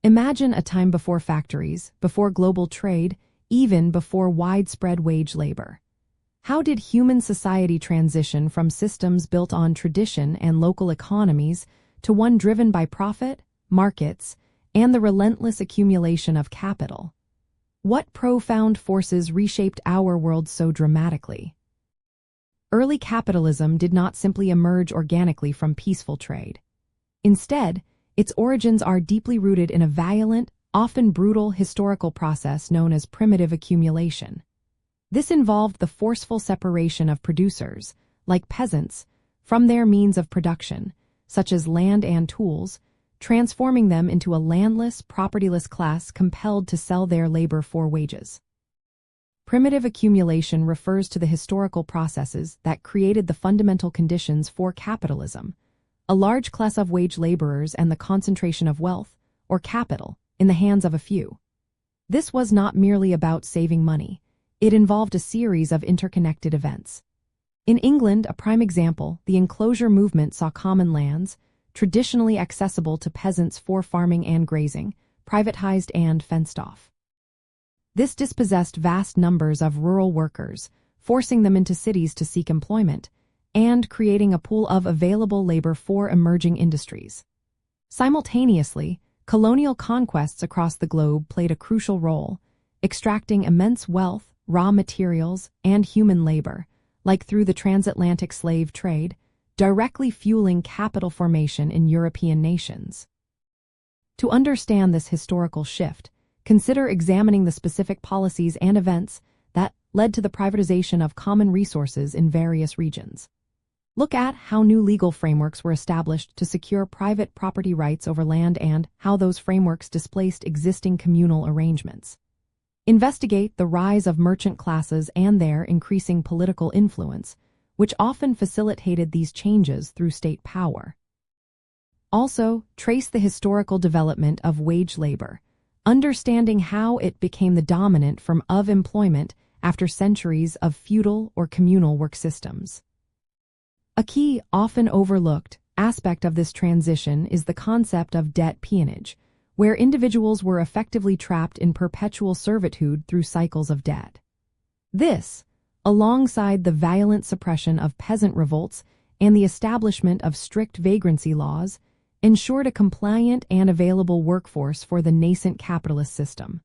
Imagine a time before factories, before global trade, even before widespread wage labor. How did human society transition from systems built on tradition and local economies to one driven by profit, markets, and the relentless accumulation of capital? What profound forces reshaped our world so dramatically? Early capitalism did not simply emerge organically from peaceful trade. Instead, its origins are deeply rooted in a violent, often brutal historical process known as primitive accumulation. This involved the forceful separation of producers, like peasants, from their means of production, such as land and tools, transforming them into a landless, propertyless class compelled to sell their labor for wages. Primitive accumulation refers to the historical processes that created the fundamental conditions for capitalism, a large class of wage laborers and the concentration of wealth, or capital, in the hands of a few. This was not merely about saving money. It involved a series of interconnected events. In England, a prime example, the enclosure movement saw common lands, traditionally accessible to peasants for farming and grazing, privatized and fenced off. This dispossessed vast numbers of rural workers, forcing them into cities to seek employment, and creating a pool of available labor for emerging industries. Simultaneously, colonial conquests across the globe played a crucial role, extracting immense wealth, raw materials, and human labor, like through the transatlantic slave trade, directly fueling capital formation in European nations. To understand this historical shift, consider examining the specific policies and events that led to the privatization of common resources in various regions. Look at how new legal frameworks were established to secure private property rights over land and how those frameworks displaced existing communal arrangements. Investigate the rise of merchant classes and their increasing political influence, which often facilitated these changes through state power. Also, trace the historical development of wage labor, understanding how it became the dominant form of employment after centuries of feudal or communal work systems. A key, often overlooked, aspect of this transition is the concept of debt peonage, where individuals were effectively trapped in perpetual servitude through cycles of debt. This, alongside the violent suppression of peasant revolts and the establishment of strict vagrancy laws, ensured a compliant and available workforce for the nascent capitalist system.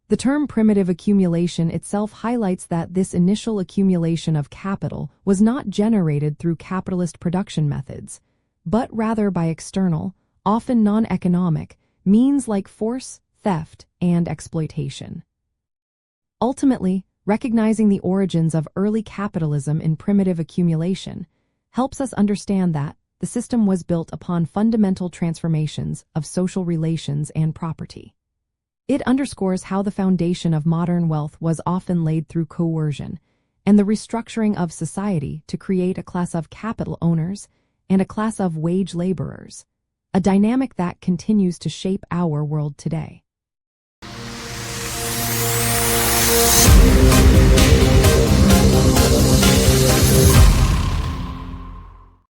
The term primitive accumulation itself highlights that this initial accumulation of capital was not generated through capitalist production methods, but rather by external, often non-economic, means like force, theft, and exploitation. Ultimately, recognizing the origins of early capitalism in primitive accumulation helps us understand that the system was built upon fundamental transformations of social relations and property. It underscores how the foundation of modern wealth was often laid through coercion and the restructuring of society to create a class of capital owners and a class of wage laborers, a dynamic that continues to shape our world today.